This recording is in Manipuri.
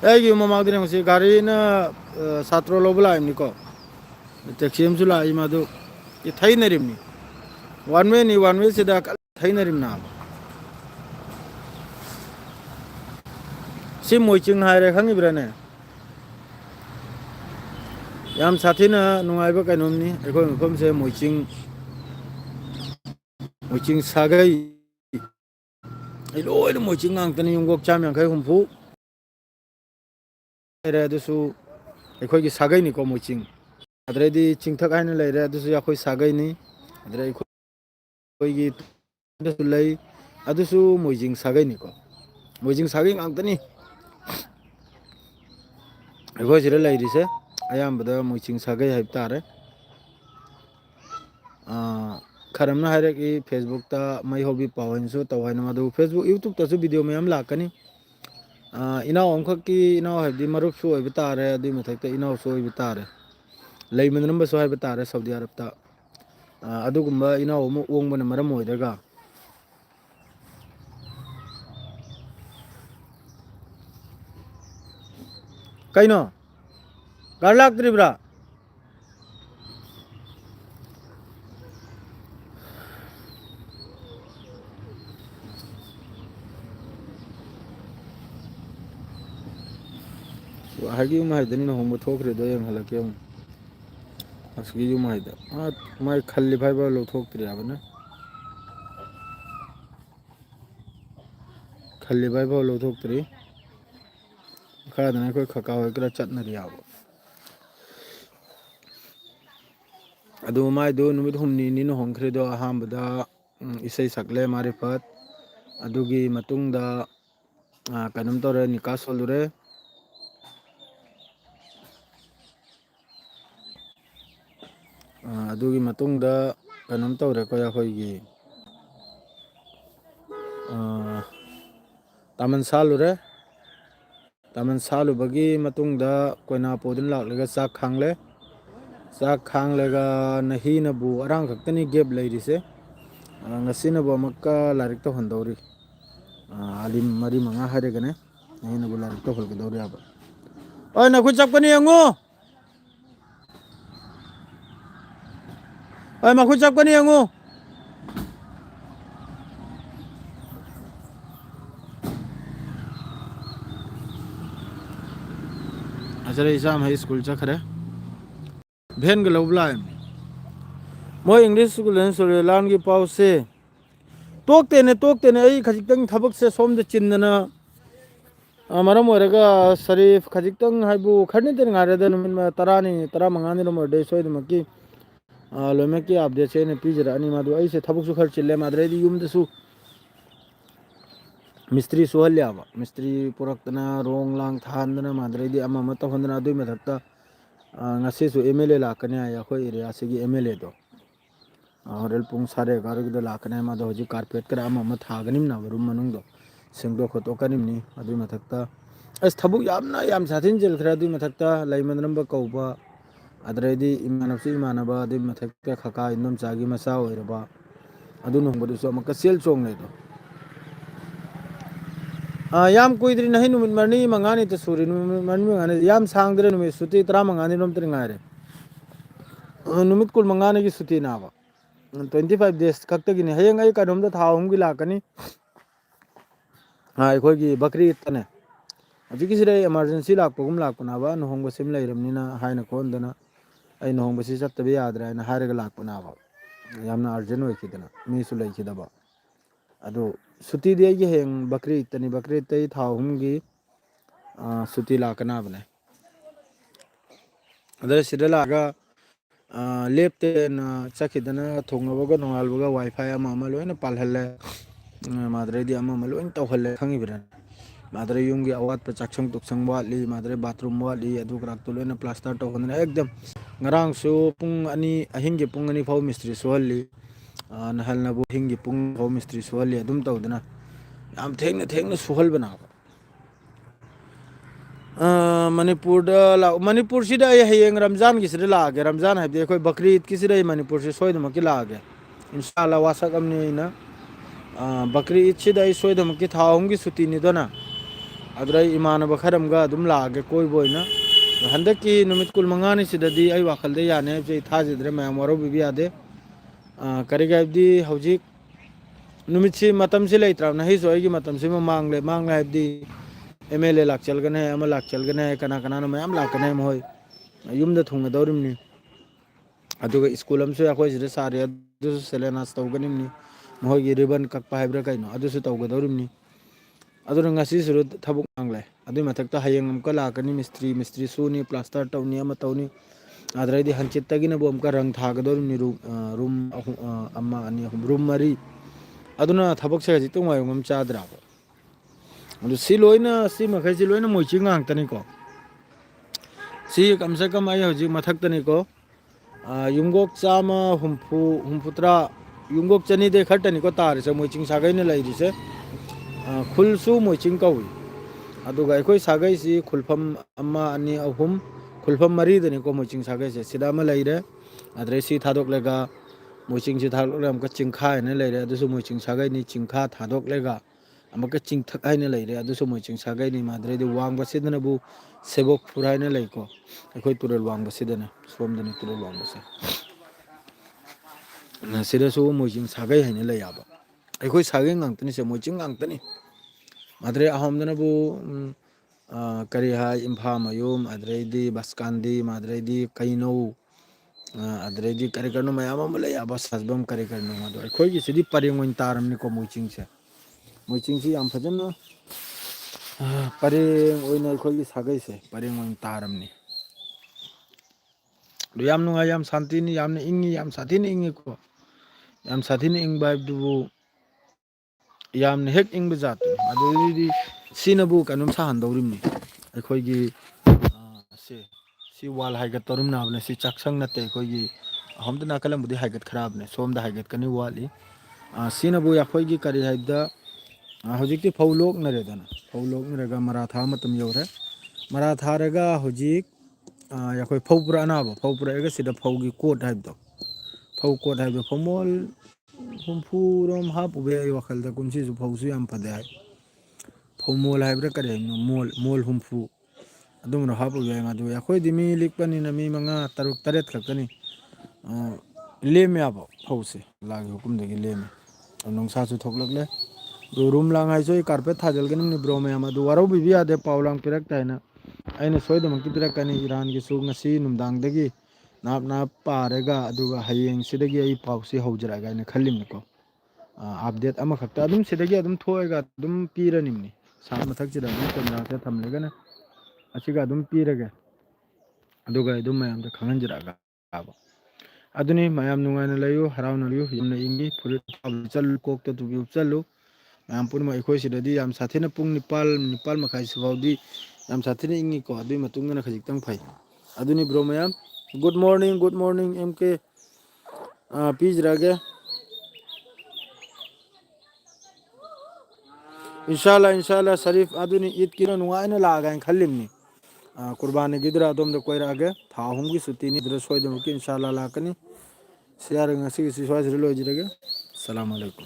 ꯑꯩꯒꯤ ꯃꯃꯥꯡꯗꯅꯦ ꯉꯁꯤ ꯒꯥꯔꯤꯅ ꯁꯥꯇ꯭ꯔ ꯂꯧꯕ ꯂꯥꯛꯏꯕꯅꯤꯀꯣ ꯇꯦꯛꯁꯤ ꯑꯃꯁꯨ ꯂꯥꯛꯏ ꯃꯗꯨ ꯊꯩꯅꯔꯤꯕꯅꯤ ꯋꯥꯟ ꯋꯦꯅꯤ ꯋꯥꯟ ꯋꯦꯁꯤꯗ ꯊꯩꯅꯔꯤꯕ ꯅꯥꯕ ꯁꯤ ꯃꯣꯏꯆꯤꯡ ꯍꯥꯏꯔꯦ ꯈꯪꯉꯤꯕ꯭ꯔꯥꯅꯦ ꯌꯥꯝ ꯁꯥꯊꯤꯅ ꯅꯨꯡꯉꯥꯏꯕ ꯀꯩꯅꯣꯝꯅꯤ ꯑꯩꯈꯣꯏ ꯃꯐꯝꯁꯦ ꯃꯣꯏꯆꯤꯡ ꯁꯥꯒꯩ ꯑꯩ ꯂꯣꯏꯅ ꯃꯣꯏꯆꯤꯡ ꯉꯥꯛꯇꯅꯤ ꯌꯨꯝꯒꯣꯛ ꯆꯥꯝ ꯌꯥꯡꯈꯩ ꯍꯨꯝꯐꯨ ꯂꯩꯔꯦ ꯑꯗꯨꯁꯨ ꯑꯩꯈꯣꯏꯒꯤ ꯁꯥꯒꯩꯅꯤꯀꯣ ꯃꯣꯏꯆꯤꯡ ꯑꯗꯩꯗꯤ ꯆꯤꯡꯊꯛ ꯍꯥꯏꯅ ꯂꯩꯔꯦ ꯑꯗꯨꯁꯨ ꯑꯩꯈꯣꯏ ꯁꯥꯒꯩꯅꯤ ꯑꯗꯩ ꯑꯩꯈꯣꯏꯒꯤꯁꯨ ꯂꯩ ꯑꯗꯨꯁꯨ ꯃꯣꯏꯖꯤꯡ ꯁꯥꯒꯩꯅꯤꯀꯣ ꯃꯣꯏꯖꯤꯡ ꯁꯥꯒꯩ ꯉꯥꯛꯇꯅꯤ ꯑꯩꯈꯣꯏ ꯁꯤꯗ ꯂꯩꯔꯤꯁꯦ ꯑꯌꯥꯝꯕꯗ ꯃꯣꯏꯆꯤꯡ ꯁꯥꯒꯩ ꯍꯥꯏꯕ ꯇꯥꯔꯦ ꯈꯔ ꯑꯃꯅ ꯍꯥꯏꯔꯛꯏ ꯐꯦꯁꯕꯨꯛꯇ ꯃꯩ ꯍꯧꯕꯤ ꯄꯥꯎꯍꯟꯁꯨ ꯇꯧ ꯍꯥꯏꯅ ꯃꯗꯨ ꯐꯦꯁꯕꯨꯛ ꯌꯨꯇꯨꯕꯇꯁꯨ ꯚꯤꯗꯤꯑꯣ ꯃꯌꯥꯝ ꯂꯥꯛꯀꯅꯤ ꯏꯅꯥꯎ ꯑꯃꯈꯛꯀꯤ ꯏꯅꯥꯎ ꯍꯥꯏꯕꯗꯤ ꯃꯔꯨꯞꯁꯨ ꯑꯣꯏꯕ ꯇꯥꯔꯦ ꯑꯗꯨꯏ ꯃꯊꯛꯇ ꯏꯅꯥꯎꯁꯨ ꯑꯣꯏꯕ ꯇꯥꯔꯦ ꯂꯩꯃꯤꯟꯅꯔꯝꯕꯁꯨ ꯍꯥꯏꯕ ꯇꯥꯔꯦ ꯁꯥꯎꯗꯤ ꯑꯔꯞꯇ ꯑꯗꯨꯒꯨꯝꯕ ꯏꯅꯥꯎ ꯑꯃ ꯑꯣꯡꯕꯅ ꯃꯔꯝ ꯑꯣꯏꯔꯒ ꯀꯩꯅꯣ ꯒꯥꯔꯤ ꯂꯥꯛꯇ꯭ꯔꯤꯕ꯭ꯔꯥ ꯍꯥꯏꯒꯤ ꯌꯨꯝ ꯍꯥꯏꯗꯅꯤ ꯂꯨꯍꯣꯡꯕ ꯊꯣꯛꯈ꯭ꯔꯦꯗꯣ ꯌꯦꯡꯍꯜꯂꯛꯀꯦ ꯑꯃꯨꯛ ꯑꯁꯤꯒꯤ ꯌꯨꯝ ꯍꯥꯏꯗ ꯃꯥꯏ ꯈꯜꯂꯤ ꯐꯥꯏꯕ ꯂꯧꯊꯣꯛꯇ꯭ꯔꯤ ꯍꯥꯏꯕꯅ ꯈꯜꯂꯤꯕ ꯍꯥꯏꯐꯥꯎ ꯂꯧꯊꯣꯛꯇ꯭ꯔꯤ ꯈꯔꯗꯅ ꯑꯩꯈꯣꯏ ꯀꯀꯥ ꯍꯣꯏ ꯈꯔ ꯆꯠꯅꯔꯤ ꯌꯥꯕ ꯑꯗꯨ ꯃꯥꯏꯗꯨ ꯅꯨꯃꯤꯠ ꯍꯨꯝꯅꯤꯅꯤꯅ ꯍꯣꯡꯈ꯭ꯔꯦꯗꯣ ꯑꯍꯥꯟꯕꯗ ꯏꯁꯩ ꯁꯛꯂꯦ ꯃꯥꯔꯤꯐꯠ ꯑꯗꯨꯒꯤ ꯃꯇꯨꯡꯗ ꯀꯩꯅꯣꯝ ꯇꯧꯔꯦ ꯅꯤꯀꯥ ꯁꯣꯜꯂꯨꯔꯦ ꯑꯗꯨꯒꯤ ꯃꯇꯨꯡꯗ ꯀꯩꯅꯣꯝ ꯇꯧꯔꯦꯀꯣ ꯑꯩꯈꯣꯏꯒꯤ ꯇꯥꯃꯟ ꯁꯥꯜꯂꯨꯔꯦ ꯇꯥꯃꯟ ꯁꯥꯜꯂꯨꯕꯒꯤ ꯃꯇꯨꯡꯗ ꯀꯣꯏꯅꯥꯄꯨꯗꯨꯅ ꯂꯥꯛꯂꯒ ꯆꯥꯛ ꯈꯥꯡꯂꯦ ꯆꯥꯛ ꯈꯥꯡꯂꯒ ꯅꯍꯤꯅꯕꯨ ꯑꯔꯥꯡ ꯈꯛꯇꯅꯤ ꯒꯦꯞ ꯂꯩꯔꯤꯁꯦ ꯉꯁꯤꯅꯕꯨ ꯑꯃꯨꯛꯀ ꯂꯥꯏꯔꯤꯛ ꯇꯧꯍꯟꯗꯧꯔꯤ ꯑꯂꯤꯝ ꯃꯔꯤ ꯃꯉꯥ ꯍꯥꯏꯔꯒꯅꯦ ꯑꯩꯅꯕꯨ ꯂꯥꯏꯔꯤꯛ ꯇꯧꯍꯟꯒꯗꯧꯔꯤ ꯌꯥꯕ ꯍꯣꯏ ꯅꯈꯣꯏ ꯆꯠꯄꯅꯤ ꯌꯦꯡꯉꯨ ꯍꯣꯏ ꯃꯈꯨꯠ ꯆꯞꯀꯅꯤ ꯌꯦꯡꯉꯨ ꯑꯁꯤꯗ ꯏꯆꯥꯃꯩ ꯁ꯭ꯀꯨꯜ ꯆꯠꯈ꯭ꯔꯦ ꯚꯦꯟꯒ ꯂꯧꯕ ꯂꯥꯛꯑꯦ ꯃꯣꯏ ꯏꯪꯂꯤꯁ ꯁ꯭ꯀꯨꯜ ꯑꯦꯟ ꯁꯨꯔꯦꯂꯥꯟꯒꯤ ꯄꯥꯎꯁꯦ ꯇꯣꯛꯇꯦꯅꯦ ꯑꯩ ꯈꯖꯤꯛꯇꯪ ꯊꯕꯛꯁꯦ ꯁꯣꯝꯗ ꯆꯤꯟꯗꯅ ꯃꯔꯝ ꯑꯣꯏꯔꯒ ꯁꯔꯤꯐ ꯈꯖꯤꯛꯇꯪ ꯍꯥꯏꯕꯨ ꯈꯔ ꯅꯠꯇꯅ ꯉꯥꯏꯔꯦꯗ ꯅꯨꯃꯤꯠ ꯇꯔꯥꯅꯤ 15ꯅꯤ ꯑꯣꯏꯔꯗꯤ ꯁꯣꯏꯗꯅꯃꯛꯀꯤ ꯂꯣꯏꯅꯃꯛꯀꯤ ꯑꯞꯗꯦꯠꯁꯦ ꯑꯩꯅ ꯄꯤꯖꯔꯛꯑꯅꯤ ꯃꯗꯨ ꯑꯩꯁꯦ ꯊꯕꯛꯁꯨ ꯈꯔ ꯆꯤꯜꯂꯦ ꯃꯗꯨꯗꯩꯗꯤ ꯌꯨꯝꯗꯁꯨ ꯃꯤꯁꯇ꯭ꯔꯤ ꯁꯨꯍꯜꯂꯦꯕ ꯃꯤꯁꯇ꯭ꯔꯤ ꯄꯨꯔꯛꯇꯅ ꯔꯣꯡ ꯂꯥꯡ ꯊꯥꯍꯟꯗꯅ ꯃꯗꯩꯗꯤ ꯑꯃ ꯇꯧꯍꯟꯗꯅ ꯑꯗꯨꯏ ꯃꯊꯛꯇ ꯉꯁꯤꯁꯨ ꯑꯦꯝ ꯑꯦꯜ ꯑꯦ ꯂꯥꯛꯀꯅꯤ ꯍꯥꯏ ꯑꯩꯈꯣꯏ ꯑꯦꯔꯤꯌꯥꯁꯤꯒꯤ ꯑꯦꯝ ꯑꯦꯜ ꯑꯦꯗꯣ ꯍꯣꯔꯦꯟ ꯄꯨꯡ 12:15ꯒꯤꯗ ꯂꯥꯛꯀꯅꯤ ꯃꯗꯣ ꯍꯧꯖꯤꯛ ꯀꯥꯔꯄꯦꯠ ꯈꯔ ꯑꯃ ꯊꯥꯒꯅꯤꯅꯕ ꯔꯨꯝ ꯃꯅꯨꯡꯗꯣ ꯁꯦꯡꯗꯣꯛ ꯈꯣꯠꯇꯣꯛꯀꯅꯤꯕꯅꯤ ꯑꯗꯨꯏ ꯃꯊꯛꯇ ꯑꯁ ꯊꯕꯛ ꯌꯥꯝ ꯁꯥꯊꯤꯟꯁꯤꯟꯈ꯭ꯔꯦ ꯑꯗꯨꯏ ꯃꯊꯛꯇ ꯂꯩꯃꯤꯟꯅꯔꯝꯕ ꯀꯧꯕ ꯑꯗꯩꯗꯤ ꯏꯃꯥꯟꯅꯕꯁꯨ ꯏꯃꯥꯟꯅꯕ ꯑꯗꯨꯏ ꯃꯊꯛꯇ ꯀꯀꯥ ꯏꯗꯣꯝꯆꯥꯒꯤ ꯃꯆꯥ ꯑꯣꯏꯔꯕ ꯑꯗꯨ ꯅꯣꯡꯃꯗꯨꯁꯨ ꯑꯃꯨꯛꯀ ꯆꯦꯜ ꯆꯣꯡꯉꯦꯗꯣ ꯌꯥꯝ ꯀꯨꯏꯗ꯭ꯔꯤ ꯅꯍꯩ ꯅꯨꯃꯤꯠ 4-5ꯅꯤꯇ ꯁꯨꯔꯤ ꯅꯨꯃꯤꯠ 4-5ꯅꯤ ꯌꯥꯝ ꯁꯥꯡꯗ꯭ꯔꯦ ꯅꯨꯃꯤꯠ ꯁꯨꯇꯤ 15ꯅꯤꯔꯣꯝꯇ ꯉꯥꯏꯔꯦ ꯅꯨꯃꯤꯠ 15ꯅꯤꯒꯤ ꯁꯨꯇꯤꯅꯦꯕ 25 ꯗꯦꯖ ꯈꯛꯇꯒꯤꯅꯤ ꯍꯌꯦꯡ ꯑꯩ ꯀꯩꯅꯣꯝꯗ ꯊꯥ 3ꯒꯤ ꯂꯥꯛꯀꯅꯤ ꯑꯩꯈꯣꯏꯒꯤ ꯕꯀ꯭ꯔꯤ ꯏꯠꯇꯅꯦ ꯍꯧꯖꯤꯛꯀꯤꯁꯤꯗ ꯑꯩ ꯑꯦꯃꯥꯔꯖꯦꯟꯁꯤ ꯂꯥꯛꯄꯒꯨꯝ ꯂꯥꯛꯄꯅꯦꯕ ꯂꯨꯍꯣꯡꯕꯁꯤ ꯑꯃ ꯂꯩꯔꯕꯅꯤꯅ ꯍꯥꯏꯅ ꯈꯣꯟꯗꯅ ꯑꯩ ꯂꯨꯍꯣꯡꯕꯁꯤ ꯆꯠꯇꯕ ꯌꯥꯗ꯭ꯔꯦ ꯍꯥꯏꯅ ꯍꯥꯏꯔꯒ ꯂꯥꯛꯄꯅꯦꯕ ꯌꯥꯝꯅ ꯑꯥꯔꯖꯦꯟ ꯑꯣꯏꯈꯤꯗꯅ ꯃꯤꯁꯨ ꯂꯩꯈꯤꯗꯕ ꯑꯗꯨ ꯁꯨꯇꯤꯗꯤ ꯑꯩꯒꯤ ꯍꯌꯦꯡ ꯕꯀ꯭ꯔꯤ ꯏꯠꯇꯅꯤ ꯕꯀ꯭ꯔꯤ ꯏꯠꯇ ꯑꯩ ꯊꯥ 3ꯒꯤ ꯁꯨꯇꯤ ꯂꯥꯛꯀꯅꯕꯅꯦ ꯑꯗ ꯁꯤꯗ ꯂꯥꯛꯑꯒ ꯂꯦꯞꯇꯦꯅ ꯆꯠꯈꯤꯗꯅ ꯊꯣꯡꯉꯕꯒ ꯅꯣꯡꯉꯥꯜꯕꯒ ꯋꯥꯏꯐꯥꯏ ꯑꯃ ꯂꯣꯏꯅ ꯄꯥꯜꯍꯜꯂꯦ ꯃꯗꯩꯗꯤ ꯑꯃ ꯂꯣꯏꯅ ꯇꯧꯍꯜꯂꯦ ꯈꯪꯉꯤꯕ꯭ꯔꯥ ꯃꯥꯗꯔ ꯌꯨꯝꯒꯤ ꯑꯋꯥꯠꯄ ꯆꯥꯛꯁꯪ ꯇꯨꯛꯁꯪ ꯋꯥꯠꯂꯤ ꯃꯥꯗꯔ ꯕꯥꯊꯔꯨꯝ ꯋꯥꯠꯂꯤ ꯑꯗꯨ ꯈꯔꯛꯇꯣ ꯂꯣꯏꯅ ꯄ꯭ꯂꯥꯁꯇꯔ ꯇꯧꯍꯟꯗꯅ ꯑꯦꯛꯗꯝ ꯉꯔꯥꯡꯁꯨ ꯄꯨꯡ 2 ꯑꯍꯤꯡꯒꯤ ꯄꯨꯡ 2 ꯐꯥꯎ ꯃꯤꯁꯇ꯭ꯔꯤ ꯁꯨꯍꯜꯂꯤ ꯅꯍꯜꯅꯕꯨ ꯑꯍꯤꯡꯒꯤ ꯄꯨꯡ ꯐꯥꯎ ꯃꯤꯁꯇ꯭ꯔꯤ ꯁꯨꯍꯜꯂꯤ ꯑꯗꯨꯝ ꯇꯧꯗꯅ ꯌꯥꯝ ꯊꯦꯡꯅ ꯁꯨꯍꯜꯕꯅꯦꯕ ꯃꯅꯤꯄꯨꯔꯁꯤꯗ ꯑꯩ ꯍꯌꯦꯡ ꯔꯝꯖꯥꯟꯒꯤꯁꯤꯗ ꯂꯥꯛꯑꯒꯦ ꯔꯝꯖꯥꯟ ꯍꯥꯏꯕꯗꯤ ꯑꯩꯈꯣꯏ ꯕꯀ꯭ꯔꯤ ꯏꯠꯀꯤꯁꯤꯗ ꯑꯩ ꯃꯅꯤꯄꯨꯔꯁꯤ ꯁꯣꯏꯗꯅꯃꯛꯀꯤ ꯂꯥꯛꯑꯒꯦ ꯏꯟꯁꯥꯜꯂꯥ ꯋꯥꯁꯛ ꯑꯃꯅꯤ ꯑꯩꯅ ꯕꯀ꯭ꯔꯤ ꯏꯠꯁꯤꯗ ꯑꯩ ꯁꯣꯏꯗꯅꯃꯛꯀꯤ ꯊꯥ 3ꯒꯤ ꯁꯨꯇꯤꯅꯤꯗꯅ अदुराई इमानब खरमगा अदुम लागे कोई बोइना हंदकी नुमित कुल मंगानी सिददी आई वाखलदे याने जे थाजिद्रे मैम वरो बिबी यादे करिगाबदी हौजिक नुमित से मतम से लेत्रा नहीं सो आइगी मतम से मांगले मांगले हबदी एमएलए लाक्चलगने अमा लाक्चलगने कना कना मैम लाकने मोय युमदा थुंगदौरिमनी अदुगा स्कूल अमसे अखोय सिदे सारे अदुसु सेलेनास तौगनिमनी मोयगी ribbon कक्पा हाइब्रा कइनो अदुसु तौगदौरिमनी अदुना ngasi suru thabuk mangle adu mathakta hayeng amka lakani mistri suni plaster tawni ama tawni adrai di hanchit tagina bom ka rang thagadorni room amma ani room mari aduna thabak se ji tung wayong am chadra adu si loina si makhai si loina moichi ngang tani ko si kam se kam ai hoji mathak tani ko yungok chama humputra yungok chani de khatani ko tar se moiching sagai ne lai ri se खुलसु मोचिंग कौई अदुगा अखोई सागै सि खुलफम अम्मा अनि अहुम खुलफम मरी दनि को मोचिंग सागै से सिदा म लैरे अद्रे सि थादोक लेगा मोचिंग सि थादोक ले हमका चिंखा ने लैरे अदुसु मोचिंग सागै नि चिंखा थादोक लेगा हमका चिंथक हाइने लैरे अदुसु मोचिंग सागै नि माद्रे दि वांग बसिदन बु सेबोक फुराइने लैको अखोई तुरल वांग बसिदन सोमदनि तुरल वांग बसे न सिदसु मोचिंग सागै हाइने लैयाबा अखोई सागै ngang tani se moching ngang tani madre ahomdana bu kari ha impha mayum adreidi baskandi madreidi kaino adreidi kari karno mayam amle abas hasbam kari karno madu khoi gi sidi paringon taram ni ko moching si am phajana pareng oina khoi gi sagai se paringon taram ni do yam nunga yam santi ni yam ni ingi yam sathi ni ingi ko yam sathi ni ing vibe du यामने हेक इंग बजाते अदुदी सिनबु कनुम साहन दौरिमनी अखोइगी सी वाल हाइगत तरुम नाबने सी चक्संग नते अखोइगी हमद नाकलम बुदी हाइगत खराब ने सोमदा हाइगत कनी वाली सिनबु अखोइगी करि हाइदा होजिकति फौलोक नरेदना फौलोक नरेगा मराठा मतम यौरे मराठा रेगा होजिक अखोइ फौपुरा नाबो फौपुरा एगा सिदा फौगी कोट हाइबदो फौ कोट हाइबदो फमोल हुमफुरम हापुबे वखलदा कुमसी सु फौसु याम फदे हाय फौमोल हाइब्रा करे मोल मोल हुमफु अदुम हापुबे मादु याखोय दिमी लिकपनि नमी मंगा तरुक तरेत खकनी लेमे आबो फौसे लागे हुकुम दगी लेमे नोंसा सु थोकलकले दो रूम लांग हाइसो कारपेट थाजलगनि नि ब्रो मे आमादु वारो बिबि आदे पावलांग पिरक ताइना आइना सोयदमक पिरकनी ईरान गी सु ngasi नुमदांग दगी नाप नाप पारेगा अदुगा हयेंग सिदगी आई पाउसी हौजरागा इन खल्लिमको अपडेट अमा खक्ता अदुम सिदगी अदुम थोएगा अदुम पीरनिमनि सा मथक जिदा अदुम कैमरा से थमलेगना असिगा अदुम पीरगे अदुगा अदुम मयाम द खंगंजरागा आबो अदुनी मयाम नुंगाइना लयु हराउना लयु यमना इंगी फुरि चल कोकता तुबि चलु मयाम पुन मा इखोय सिददी याम साथेना पुंग निपाल मखाइ सुबाउदी याम साथेना इंगी को अदुई मतुंगना खजिकतंग फै अदुनी ब्रो मयाम गुड मॉर्निंग एमके पीजरागे इंशाल्लाह शरीफ अदुनी ईद किनो नुआइना लागा खल्लिमनी कुर्बानी गिदरा दोम द कोइरागे था हुमगी सुती नि द्र सोयदम कि इंशाल्लाह लाकनी share ngasi si swajri lojirage assalamu alaikum